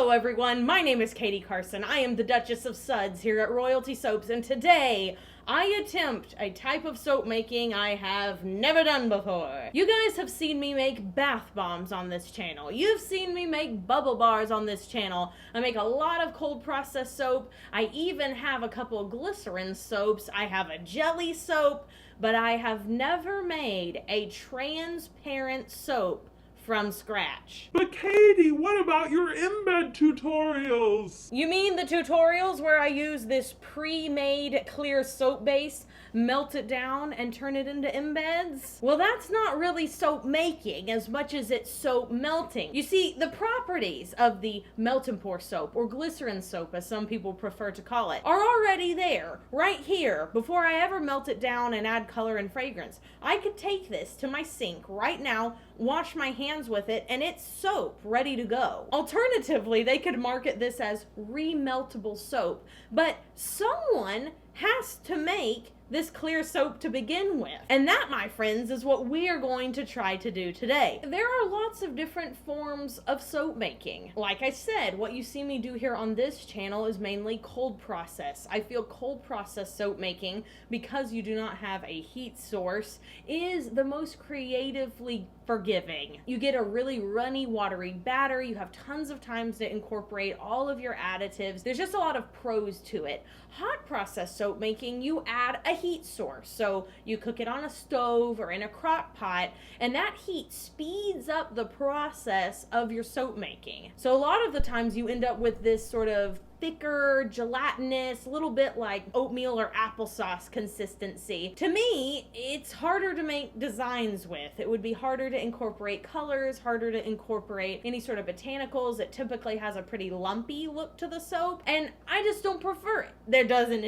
Hello everyone, my name is Katie Carson. I am the Duchess of Suds here at Royalty Soaps, and today I attempt a type of soap making I have never done before. You guys have seen me make bath bombs on this channel. You've seen me make bubble bars on this channel. I make a lot of cold process soap. I even have a couple of glycerin soaps. I have a jelly soap, but I have never made a transparent soap from scratch. But Katie, what about your embed tutorials? You mean the tutorials where I use this pre-made clear soap base, melt it down, and turn it into embeds? Well, that's not really soap making as much as it's soap melting. You see, the properties of the melt and pour soap, or glycerin soap as some people prefer to call it, are already there, right here, before I ever melt it down and add color and fragrance. I could take this to my sink right now, wash my hands with it, and it's soap ready to go. Alternatively, they could market this as remeltable soap, but someone has to make this clear soap to begin with. And that, my friends, is what we are going to try to do today. There are lots of different forms of soap making. Like I said, what you see me do here on this channel is mainly cold process. I feel cold process soap making, because you do not have a heat source, is the most creatively forgiving. You get a really runny, watery batter. You have tons of times to incorporate all of your additives. There's just a lot of pros to it. Hot process soap making, you add a heat source. So you cook it on a stove or in a crock pot, and that heat speeds up the process of your soap making. So a lot of the times you end up with this sort of thicker, gelatinous, a little bit like oatmeal or applesauce consistency. To me, it's harder to make designs with. It would be harder to incorporate colors, harder to incorporate any sort of botanicals. It typically has a pretty lumpy look to the soap, and I just don't prefer it. There doesn't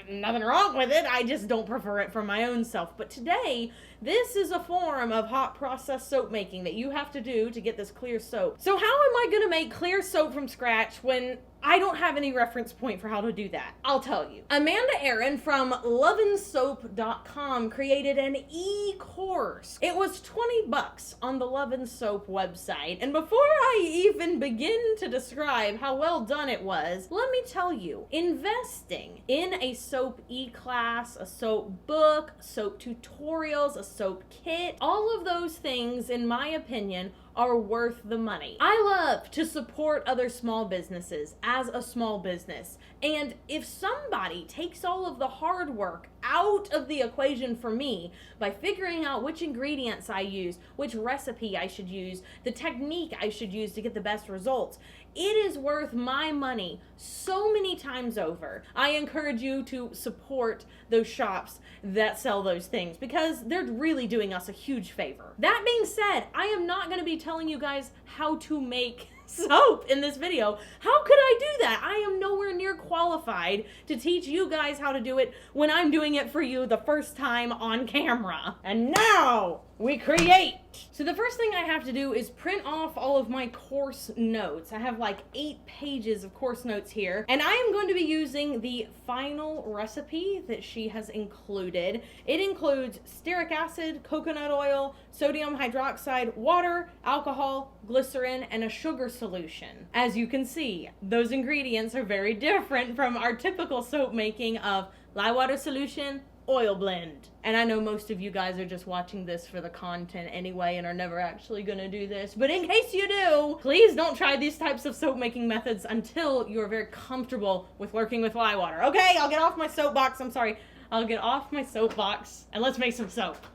nothing wrong with it. I just don't prefer it for my own self. But today, this is a form of hot process soap making that you have to do to get this clear soap. So how am I gonna make clear soap from scratch when I don't have any reference point for how to do that? I'll tell you. Amanda Aaron from loveandsoap.com created an e-course. It was $20 on the Love and Soap website. And before I even begin to describe how well done it was, let me tell you, investing in a soap e-class, a soap book, soap tutorials, a soap kit, all of those things, in my opinion, are worth the money. I love to support other small businesses as a small business. And if somebody takes all of the hard work out of the equation for me by figuring out which ingredients I use, which recipe I should use, the technique I should use to get the best results, it is worth my money so many times over. I encourage you to support those shops that sell those things, because they're really doing us a huge favor. That being said, I am not going to be telling you guys how to make soap in this video. How could I do that? I am nowhere near qualified to teach you guys how to do it when I'm doing it for you the first time on camera. And now we create. So the first thing I have to do is print off all of my course notes. I have like 8 pages of course notes here, and I am going to be using the final recipe that she has included. It includes stearic acid, coconut oil, sodium hydroxide, water, alcohol, glycerin, and a sugar solution. As you can see, those ingredients are very different from our typical soap making of lye water solution, oil blend. And I know most of you guys are just watching this for the content anyway and are never actually gonna do this, but in case you do, please don't try these types of soap making methods until you're very comfortable with working with lye water. Okay, I'll get off my soapbox. I'm sorry. I'll get off my soapbox and let's make some soap.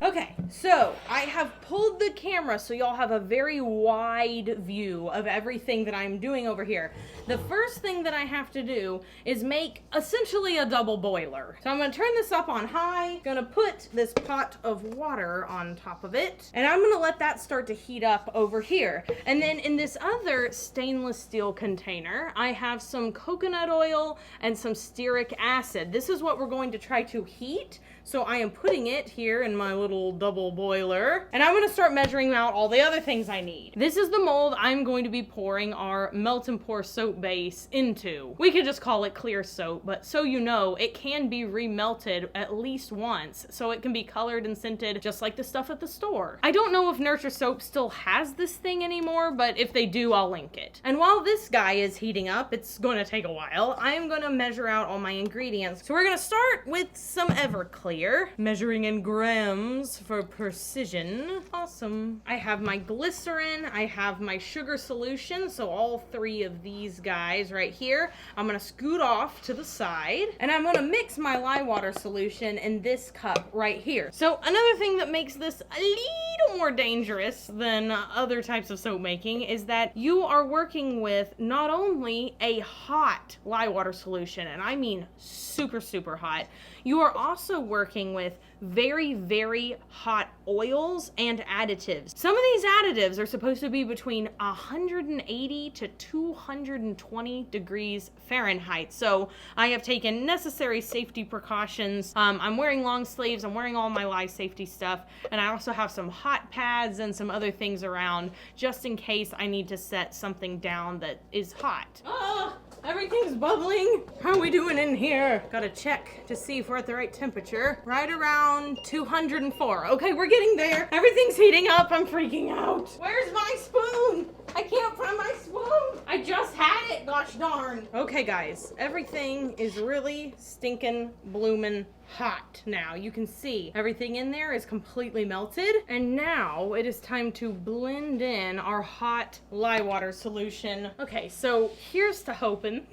Okay, so I have pulled the camera so y'all have a very wide view of everything that I'm doing over here. The first thing that I have to do is make essentially a double boiler. So I'm gonna turn this up on high, gonna put this pot of water on top of it, and I'm gonna let that start to heat up over here. And then in this other stainless steel container, I have some coconut oil and some stearic acid. This is what we're going to try to heat. So I am putting it here in in my little double boiler. And I'm gonna start measuring out all the other things I need. This is the mold I'm going to be pouring our melt and pour soap base into. We could just call it clear soap, but so you know, it can be remelted at least once, so it can be colored and scented just like the stuff at the store. I don't know if Nurture Soap still has this thing anymore, but if they do, I'll link it. And while this guy is heating up, it's gonna take a while, I'm gonna measure out all my ingredients. So we're gonna start with some Everclear, measuring in grams for precision. Awesome. I have my glycerin, I have my sugar solution, so all three of these guys right here. I'm gonna scoot off to the side, and I'm gonna mix my lye water solution in this cup right here. So another thing that makes this a little more dangerous than other types of soap making is that you are working with not only a hot lye water solution, and I mean super, super hot, you are also working with very, very hot oils and additives. Some of these additives are supposed to be between 180 to 220 degrees Fahrenheit. So I have taken necessary safety precautions. I'm wearing long sleeves, I'm wearing all my lye safety stuff, and I also have some hot pads and some other things around just in case I need to set something down that is hot. Everything's bubbling. How are we doing in here? Gotta check to see if we're at the right temperature. Right around 204. Okay, we're getting there. Everything's heating up. I'm freaking out. Where's my spoon? I can't find my spoon. I just had it, gosh darn. Okay, guys, everything is really stinking, bloomin' hot now. You can see everything in there is completely melted. And now it is time to blend in our hot lye water solution. Okay, so here's to hoping.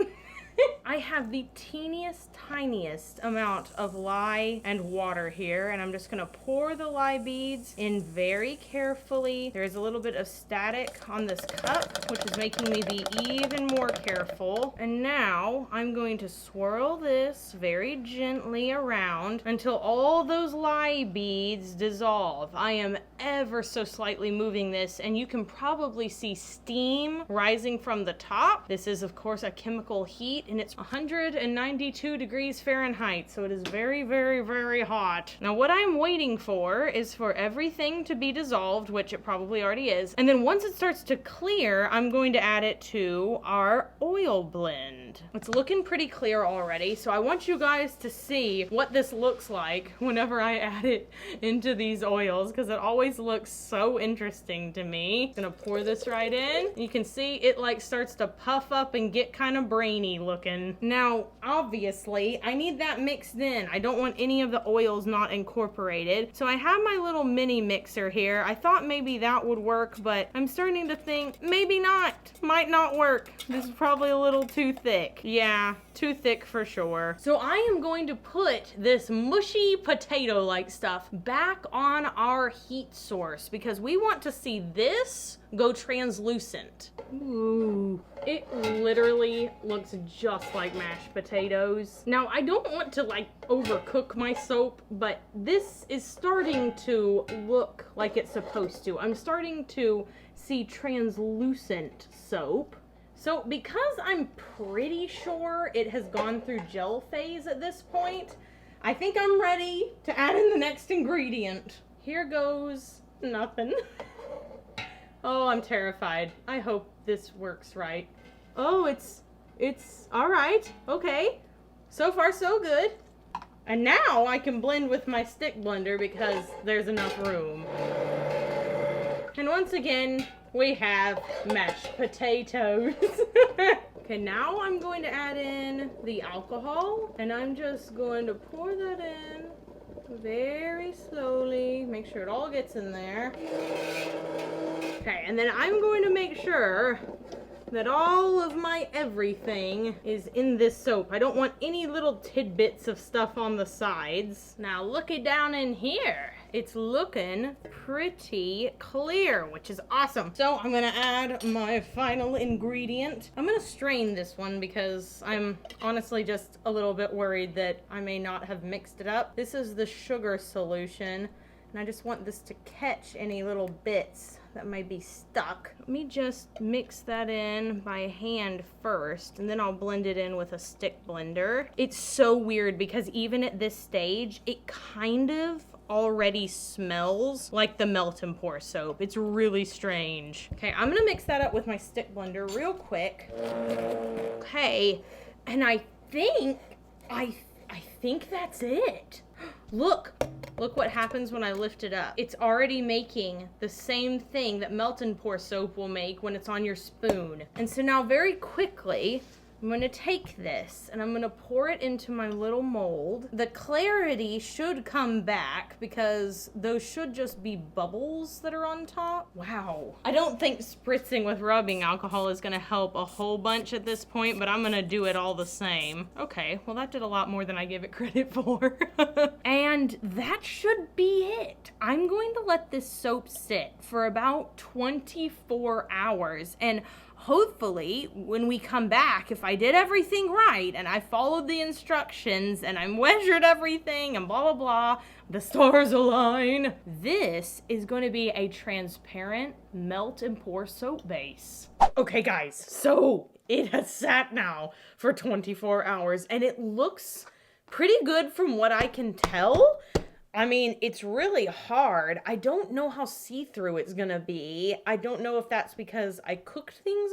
I have the teeniest, tiniest amount of lye and water here, and I'm just gonna pour the lye beads in very carefully. There's a little bit of static on this cup, which is making me be even more careful. And now I'm going to swirl this very gently around until all those lye beads dissolve. I am ever so slightly moving this, and you can probably see steam rising from the top. This is, of course, a chemical heat, and it's 192 degrees Fahrenheit, so it is very, very, very hot. Now, what I'm waiting for is for everything to be dissolved, which it probably already is, and then once it starts to clear, I'm going to add it to our oil blend. It's looking pretty clear already, so I want you guys to see what this looks like whenever I add it into these oils, because it always looks so interesting to me. I'm gonna pour this right in. You can see it like starts to puff up and get kind of brainy looking. Now, obviously, I need that mixed in. I don't want any of the oils not incorporated. So I have my little mini mixer here. I thought maybe that would work, but I'm starting to think maybe not. Might not work. This is probably a little too thick. Yeah, too thick for sure. So I am going to put this mushy potato-like stuff back on our heat source because we want to see this go translucent. Ooh, it literally looks just like mashed potatoes. Now, I don't want to like overcook my soap, but this is starting to look like it's supposed to. I'm starting to see translucent soap. So because I'm pretty sure it has gone through gel phase at this point, I think I'm ready to add in the next ingredient. Here goes nothing. Oh, I'm terrified. I hope this works right. Oh, it's all right. Okay. So far, so good. And now I can blend with my stick blender because there's enough room. And once again, we have mashed potatoes. Okay, now I'm going to add in the alcohol, and I'm just going to pour that in very slowly. Make sure it all gets in there. Okay, and then I'm going to make sure that all of my everything is in this soap. I don't want any little tidbits of stuff on the sides. Now looky down in here. It's looking pretty clear, which is awesome. So I'm gonna add my final ingredient. I'm gonna strain this one because I'm honestly just a little bit worried that I may not have mixed it up. This is the sugar solution, and I just want this to catch any little bits that might be stuck. Let me just mix that in by hand first, and then I'll blend it in with a stick blender. It's so weird because even at this stage, it kind of already smells like the melt and pour soap. It's really strange. Okay, I'm gonna mix that up with my stick blender real quick. Okay, and I think that's it. Look what happens when I lift it up. It's already making the same thing that melt and pour soap will make when it's on your spoon. And so now very quickly, I'm gonna take this and I'm gonna pour it into my little mold. The clarity should come back because those should just be bubbles that are on top. Wow. I don't think spritzing with rubbing alcohol is gonna help a whole bunch at this point, but I'm gonna do it all the same. Okay, well that did a lot more than I give it credit for. And that should be it. I'm going to let this soap sit for about 24 hours, and hopefully when we come back, if I did everything right and I followed the instructions and I measured everything and blah blah blah, the stars align, this is going to be a transparent melt and pour soap base. Okay guys, so it has sat now for 24 hours and it looks pretty good from what I can tell. I mean, it's really hard. I don't know how see-through it's gonna be. I don't know if that's because I cooked things.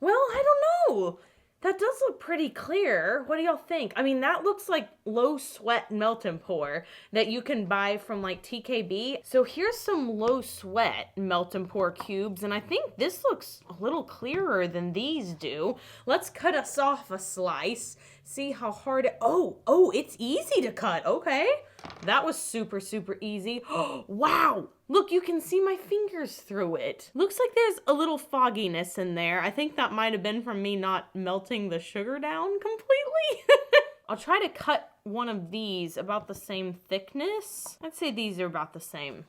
Well, I don't know. That does look pretty clear. What do y'all think? I mean, that looks like low sweat melt and pour that you can buy from like TKB. So here's some low sweat melt and pour cubes, and I think this looks a little clearer than these do. Let's cut us off a slice. See how hard it, oh, it's easy to cut, okay. That was super, super easy. Wow, look, you can see my fingers through it. Looks like there's a little fogginess in there. I think that might have been from me not melting the sugar down completely. I'll try to cut one of these about the same thickness. I'd say these are about the same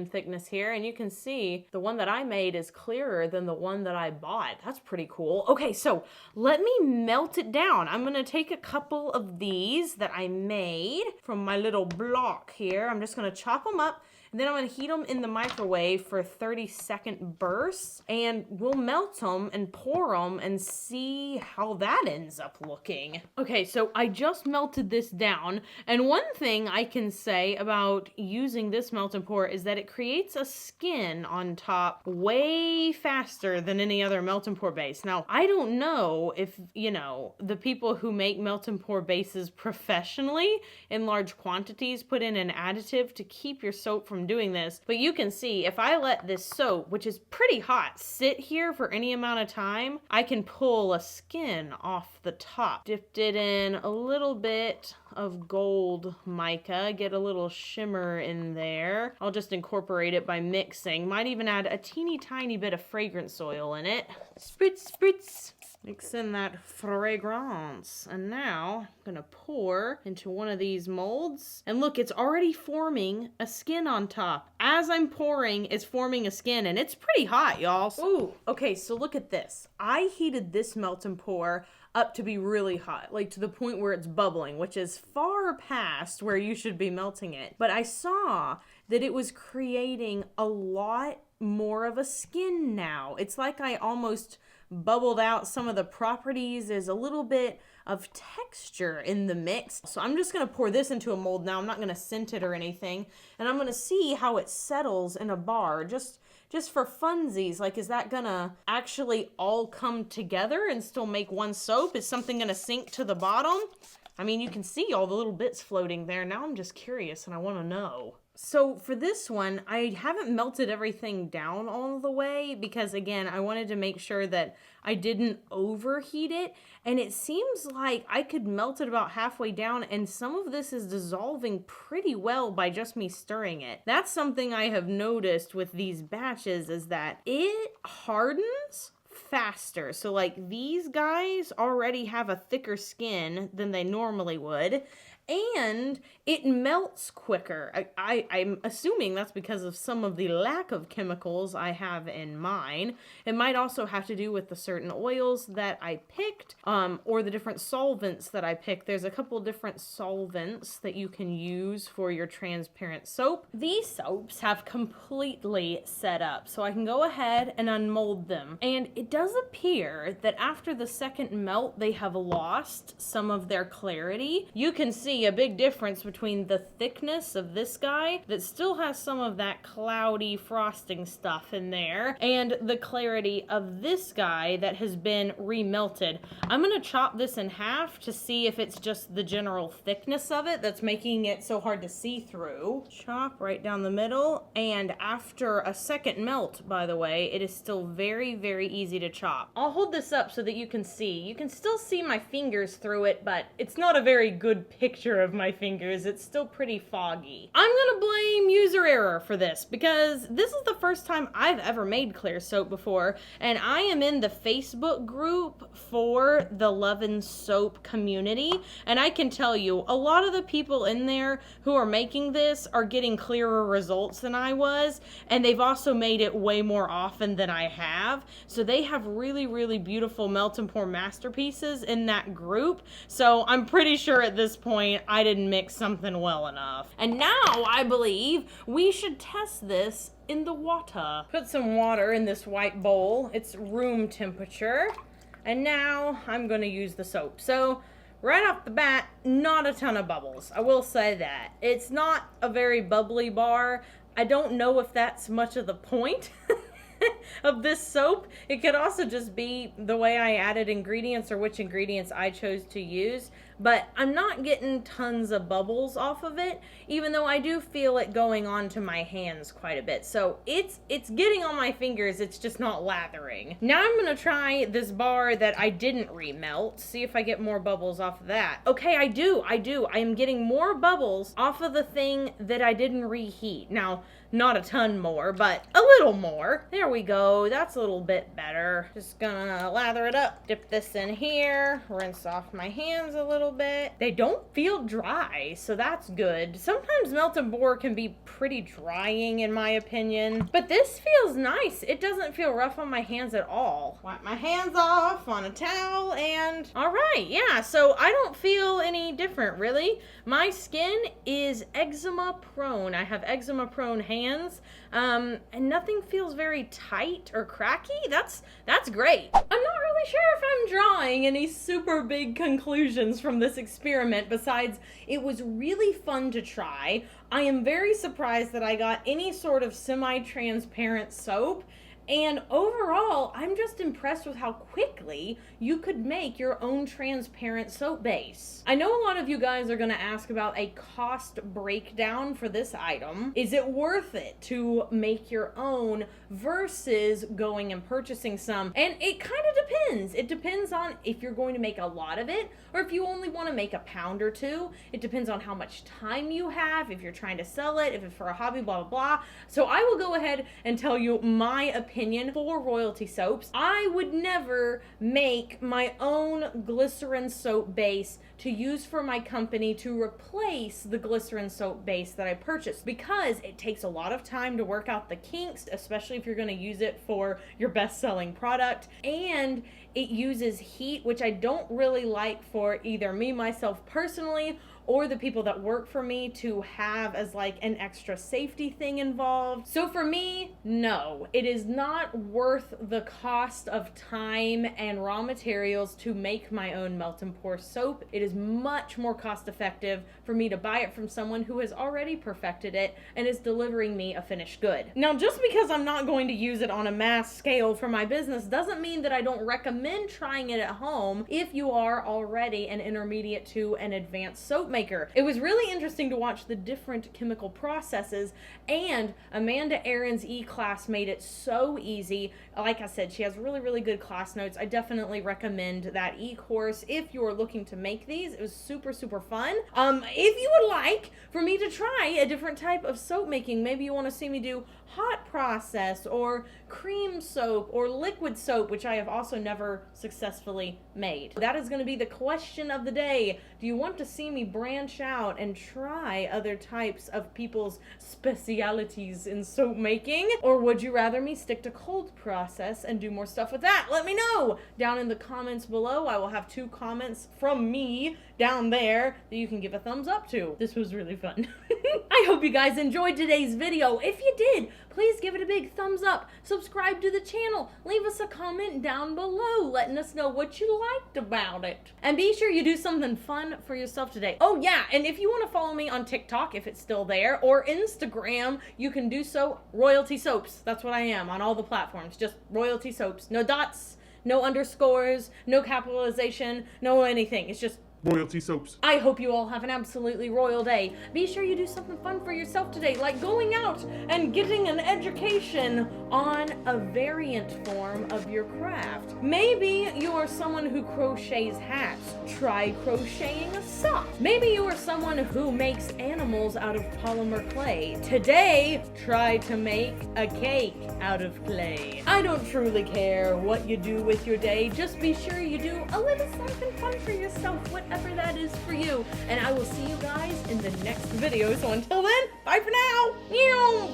thickness here. And you can see the one that I made is clearer than the one that I bought. That's pretty cool. Okay, so let me melt it down. I'm gonna take a couple of these that I made from my little block here. I'm just gonna chop them up, and then I'm gonna heat them in the microwave for 30-second bursts, and we'll melt them and pour them and see how that ends up looking. Okay, so I just melted this down, and one thing I can say about using this melt and pour is that it creates a skin on top way faster than any other melt and pour base. Now, I don't know if, you know, the people who make melt and pour bases professionally in large quantities put in an additive to keep your soap from doing this, but you can see if I let this soap, which is pretty hot, sit here for any amount of time, I can pull a skin off the top. Dipped it in a little bit of gold mica, get a little shimmer in there. I'll just incorporate it by mixing. Might even add a teeny tiny bit of fragrance oil in it. Spritz, spritz. Mix in that fragrance. And now I'm gonna pour into one of these molds. And look, it's already forming a skin on top. As I'm pouring, it's forming a skin, and it's pretty hot, y'all. Ooh, okay, so look at this. I heated this melt and pour up to be really hot, like to the point where it's bubbling, which is far past where you should be melting it. But I saw that it was creating a lot more of a skin now. It's like I almost bubbled out some of the properties. There's a little bit of texture in the mix. So I'm just gonna pour this into a mold now. I'm not gonna scent it or anything. And I'm gonna see how it settles in a bar, just for funsies. Like, is that gonna actually all come together and still make one soap? Is something gonna sink to the bottom? I mean, you can see all the little bits floating there. Now I'm just curious and I wanna know. So for this one, I haven't melted everything down all the way because, again, I wanted to make sure that I didn't overheat it. And it seems like I could melt it about halfway down, and some of this is dissolving pretty well by just me stirring it. That's something I have noticed with these batches, is that it hardens faster. So like these guys already have a thicker skin than they normally would. and it melts quicker. I'm assuming that's because of some of the lack of chemicals I have in mine. It might also have to do with the certain oils that I picked, or the different solvents that I picked. There's a couple different solvents that you can use for your transparent soap. These soaps have completely set up, so I can go ahead and unmold them. And it does appear that after the second melt, they have lost some of their clarity. You can see a big difference between the thickness of this guy that still has some of that cloudy frosting stuff in there and the clarity of this guy that has been remelted. I'm gonna chop this in half to see if it's just the general thickness of it that's making it so hard to see through. Chop right down the middle, and after a second melt, by the way, it is still very, very easy to chop. I'll hold this up so that you can see. You can still see my fingers through it, but it's not a very good picture of my fingers. It's still pretty foggy. I'm gonna blame user error for this because this is the first time I've ever made clear soap before, and I am in the Facebook group for the Love and Soap community, and I can tell you a lot of the people in there who are making this are getting clearer results than I was, and they've also made it way more often than I have. So they have really, really beautiful melt and pour masterpieces in that group. So I'm pretty sure at this point I didn't mix something well enough. And now I believe we should test this in the water. Put some water in this white bowl. It's room temperature. And now I'm gonna use the soap. So right off the bat, not a ton of bubbles. I will say that. It's not a very bubbly bar. I don't know if that's much of the point of this soap. It could also just be the way I added ingredients or which ingredients I chose to use, but I'm not getting tons of bubbles off of it, even though I do feel it going onto my hands quite a bit. So it's getting on my fingers, it's just not lathering. Now I'm gonna try this bar that I didn't remelt, see if I get more bubbles off of that. Okay, I do. I am getting more bubbles off of the thing that I didn't reheat. Now, not a ton more, but a little more. There we go. That's a little bit better. Just gonna lather it up. Dip this in here. Rinse off my hands a little bit. They don't feel dry, so that's good. Sometimes melt and pour can be pretty drying in my opinion, but this feels nice. It doesn't feel rough on my hands at all. Wipe my hands off on a towel and all right, yeah, so I don't feel any different really. My skin is eczema prone. I have eczema prone hands, and nothing feels very tight or cracky. That's great. I'm not really sure if I'm drawing any super big conclusions from this experiment besides it was really fun to try. I am very surprised that I got any sort of semi-transparent soap. And overall, I'm just impressed with how quickly you could make your own transparent soap base. I know a lot of you guys are gonna ask about a cost breakdown for this item. Is it worth it to make your own versus going and purchasing some? And it kind of depends. It depends on if you're going to make a lot of it or if you only want to make a pound or two. It depends on how much time you have, if you're trying to sell it, if it's for a hobby, blah, blah, blah. So I will go ahead and tell you my opinion for royalty soaps. I would never make my own glycerin soap base to use for my company to replace the glycerin soap base that I purchased because it takes a lot of time to work out the kinks, especially if you're going to use it for your best-selling product, and it uses heat, which I don't really like for either me, myself personally, or the people that work for me to have as like an extra safety thing involved. So for me, no, it is not worth the cost of time and raw materials to make my own melt and pour soap. It is much more cost effective for me to buy it from someone who has already perfected it and is delivering me a finished good. Now, just because I'm not going to use it on a mass scale for my business doesn't mean that I don't recommend trying it at home if you are already an intermediate to an advanced soap maker. It was really interesting to watch the different chemical processes, and Amanda Aaron's e-class made it so easy. Like I said, she has really, really good class notes. I definitely recommend that e-course if you're looking to make these. It was super, super fun. If you would like for me to try a different type of soap making, maybe you want to see me do hot process or cream soap or liquid soap, which I have also never successfully made? That is going to be the question of the day. Do you want to see me branch out and try other types of people's specialities in soap making? Or would you rather me stick to cold process and do more stuff with that? Let me know down in the comments below. I will have 2 comments from me down there that you can give a thumbs up to. This was really fun. I hope you guys enjoyed today's video. If you did, please give it a big thumbs up. Subscribe to the channel. Leave us a comment down below letting us know what you liked about it. And be sure you do something fun for yourself today. Oh yeah, and if you want to follow me on TikTok, if it's still there, or Instagram, you can do so. Royalty Soaps. That's what I am on all the platforms. Just Royalty Soaps. No dots, no underscores, no capitalization, no anything. It's just Royalty Soaps. I hope you all have an absolutely royal day. Be sure you do something fun for yourself today, like going out and getting an education on a variant form of your craft. Maybe you are someone who crochets hats. Try crocheting a sock. Maybe you are someone who makes animals out of polymer clay. Today, try to make a cake out of clay. I don't truly care what you do with your day. Just be sure you do a little something fun for yourself, whatever that is for you. And I will see you guys in the next video. So until then, bye for now. Meow.